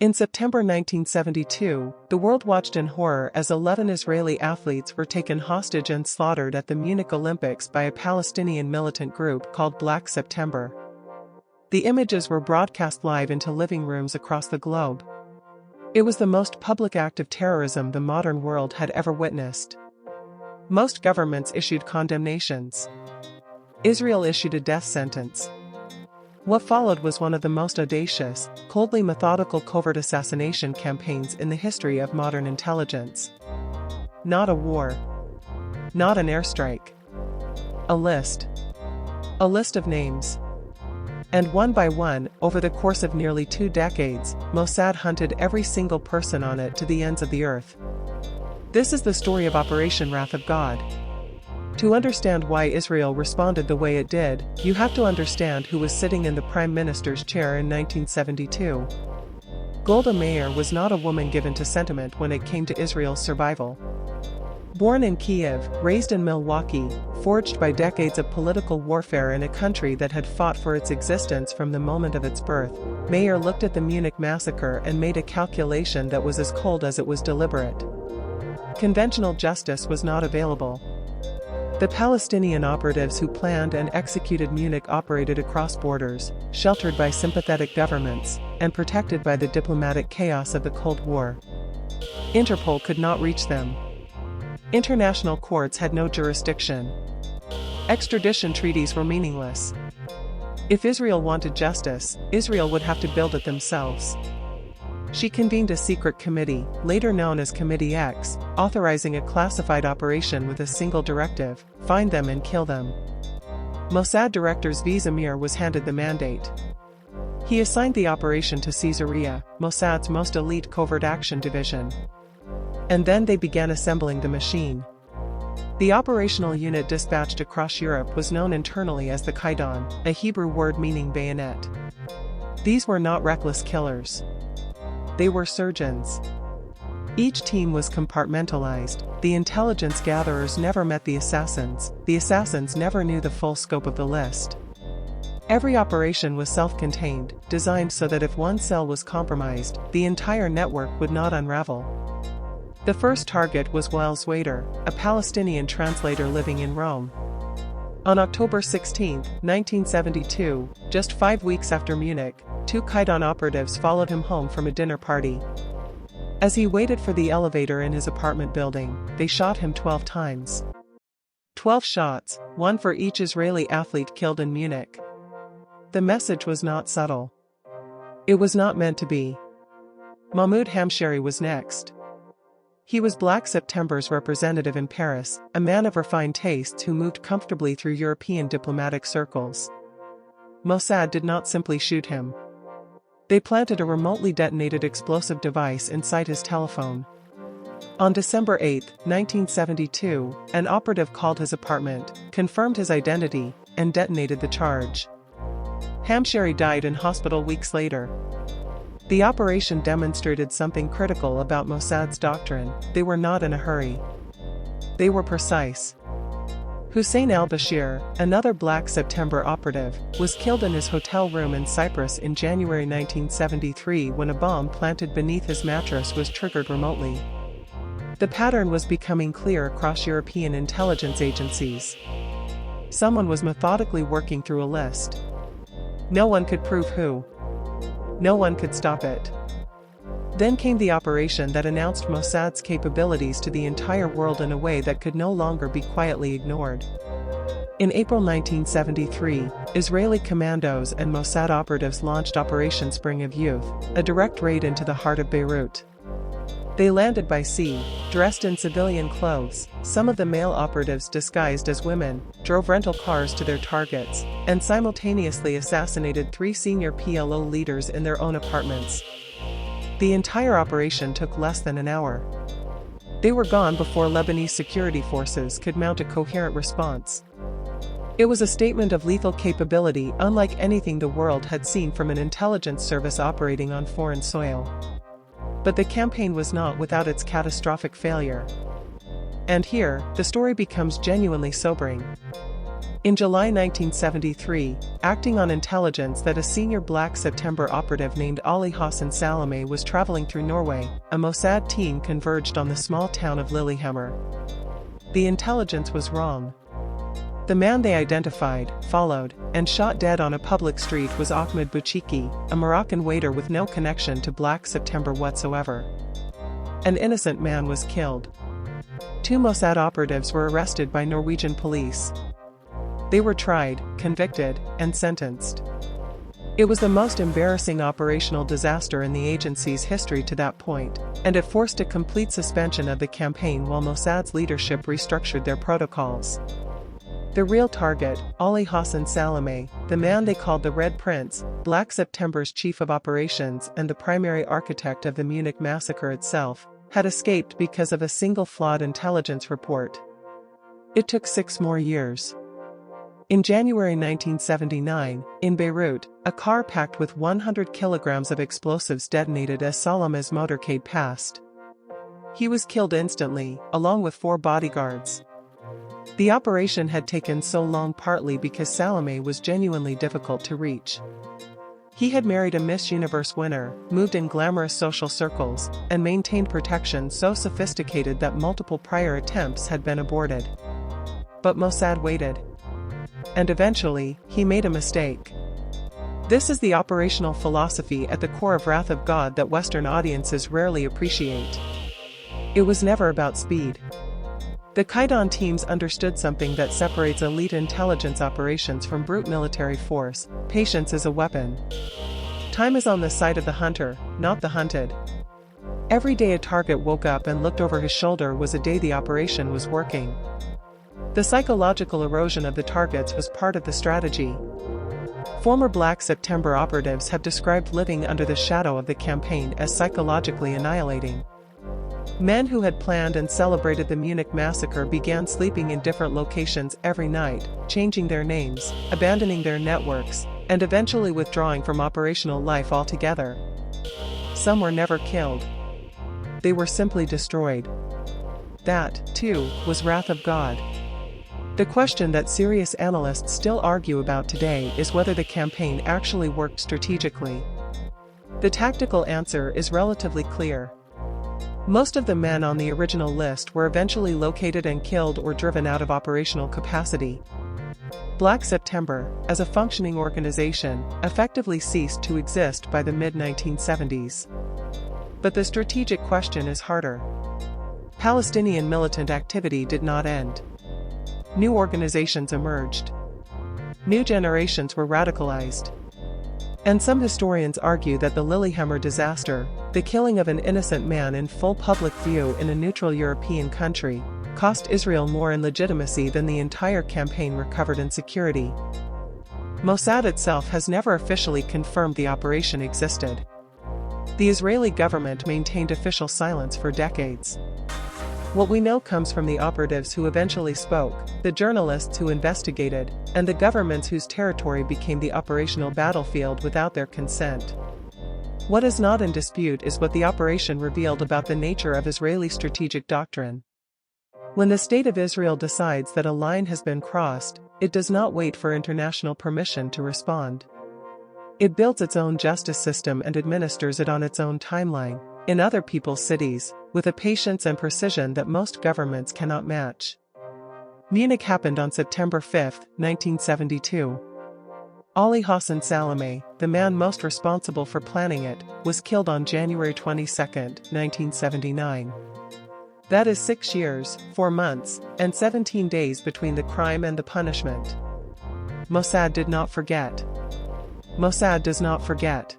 In September 1972, the world watched in horror as 11 Israeli athletes were taken hostage and slaughtered at the Munich Olympics by a Palestinian militant group called Black September. The images were broadcast live into living rooms across the globe. It was the most public act of terrorism the modern world had ever witnessed. Most governments issued condemnations. Israel issued a death sentence. What followed was one of the most audacious, coldly methodical covert assassination campaigns in the history of modern intelligence. Not a war. Not an airstrike. A list. A list of names. And one by one, over the course of nearly 2 decades, Mossad hunted every single person on it to the ends of the earth. This is the story of Operation Wrath of God. To understand why Israel responded the way it did, you have to understand who was sitting in the Prime Minister's chair in 1972. Golda Meir was not a woman given to sentiment when it came to Israel's survival. Born in Kiev, raised in Milwaukee, forged by decades of political warfare in a country that had fought for its existence from the moment of its birth, Meir looked at the Munich Massacre and made a calculation that was as cold as it was deliberate. Conventional justice was not available. The Palestinian operatives who planned and executed Munich operated across borders, sheltered by sympathetic governments, and protected by the diplomatic chaos of the Cold War. Interpol could not reach them. International courts had no jurisdiction. Extradition treaties were meaningless. If Israel wanted justice, Israel would have to build it themselves. She convened a secret committee, later known as Committee X, authorizing a classified operation with a single directive: find them and kill them. Mossad director Zvi Zamir was handed the mandate. He assigned the operation to Caesarea, Mossad's most elite covert action division. And then they began assembling the machine. The operational unit dispatched across Europe was known internally as the Kidon, a Hebrew word meaning bayonet. These were not reckless killers. They were surgeons. Each team was compartmentalized. The intelligence gatherers never met the assassins never knew the full scope of the list. Every operation was self-contained, designed so that if one cell was compromised, the entire network would not unravel. The first target was Wael Zwader, a Palestinian translator living in Rome. On October 16, 1972, just 5 weeks after Munich, 2 Kidon operatives followed him home from a dinner party. As he waited for the elevator in his apartment building, they shot him 12 times. 12 shots, one for each Israeli athlete killed in Munich. The message was not subtle. It was not meant to be. Mahmoud Hamshari was next. He was Black September's representative in Paris, a man of refined tastes who moved comfortably through European diplomatic circles. Mossad did not simply shoot him. They planted a remotely detonated explosive device inside his telephone. On December 8, 1972, an operative called his apartment, confirmed his identity, and detonated the charge. Hamshari died in hospital weeks later. The operation demonstrated something critical about Mossad's doctrine: they were not in a hurry. They were precise. Hussein al-Bashir, another Black September operative, was killed in his hotel room in Cyprus in January 1973 when a bomb planted beneath his mattress was triggered remotely. The pattern was becoming clear across European intelligence agencies. Someone was methodically working through a list. No one could prove who. No one could stop it. Then came the operation that announced Mossad's capabilities to the entire world in a way that could no longer be quietly ignored. In April 1973, Israeli commandos and Mossad operatives launched Operation Spring of Youth, a direct raid into the heart of Beirut. They landed by sea, dressed in civilian clothes. Some of the male operatives disguised as women, drove rental cars to their targets, and simultaneously assassinated 3 senior PLO leaders in their own apartments. The entire operation took less than an hour. They were gone before Lebanese security forces could mount a coherent response. It was a statement of lethal capability unlike anything the world had seen from an intelligence service operating on foreign soil. But the campaign was not without its catastrophic failure. And here, the story becomes genuinely sobering. In July 1973, acting on intelligence that a senior Black September operative named Ali Hassan Salameh was traveling through Norway, a Mossad team converged on the small town of Lillehammer. The intelligence was wrong. The man they identified, followed, and shot dead on a public street was Ahmed Bouchiki, a Moroccan waiter with no connection to Black September whatsoever. An innocent man was killed. 2 Mossad operatives were arrested by Norwegian police. They were tried, convicted, and sentenced. It was the most embarrassing operational disaster in the agency's history to that point, and it forced a complete suspension of the campaign while Mossad's leadership restructured their protocols. The real target, Ali Hassan Salameh, the man they called the Red Prince, Black September's chief of operations and the primary architect of the Munich Massacre itself, had escaped because of a single flawed intelligence report. It took 6 more years. In January 1979, in Beirut, a car packed with 100 kilograms of explosives detonated as Salameh's motorcade passed. He was killed instantly, along with 4 bodyguards. The operation had taken so long partly because Salameh was genuinely difficult to reach. He had married a Miss Universe winner, moved in glamorous social circles, and maintained protection so sophisticated that multiple prior attempts had been aborted. But Mossad waited. And eventually, he made a mistake. This is the operational philosophy at the core of Wrath of God that Western audiences rarely appreciate. It was never about speed. The Kidon teams understood something that separates elite intelligence operations from brute military force: patience is a weapon. Time is on the side of the hunter, not the hunted. Every day a target woke up and looked over his shoulder was a day the operation was working. The psychological erosion of the targets was part of the strategy. Former Black September operatives have described living under the shadow of the campaign as psychologically annihilating. Men who had planned and celebrated the Munich Massacre began sleeping in different locations every night, changing their names, abandoning their networks, and eventually withdrawing from operational life altogether. Some were never killed. They were simply destroyed. That, too, was Wrath of God. The question that serious analysts still argue about today is whether the campaign actually worked strategically. The tactical answer is relatively clear. Most of the men on the original list were eventually located and killed or driven out of operational capacity. Black September, as a functioning organization, effectively ceased to exist by the mid-1970s. But the strategic question is harder. Palestinian militant activity did not end. New organizations emerged. New generations were radicalized. And some historians argue that the Lillehammer Disaster, the killing of an innocent man in full public view in a neutral European country, cost Israel more in legitimacy than the entire campaign recovered in security. Mossad itself has never officially confirmed the operation existed. The Israeli government maintained official silence for decades. What we know comes from the operatives who eventually spoke, the journalists who investigated, and the governments whose territory became the operational battlefield without their consent. What is not in dispute is what the operation revealed about the nature of Israeli strategic doctrine. When the State of Israel decides that a line has been crossed, it does not wait for international permission to respond. It builds its own justice system and administers it on its own timeline, in other people's cities, with a patience and precision that most governments cannot match. Munich happened on September 5, 1972. Ali Hassan Salameh, the man most responsible for planning it, was killed on January 22, 1979. That is 6 years, 4 months, and 17 days between the crime and the punishment. Mossad did not forget. Mossad does not forget.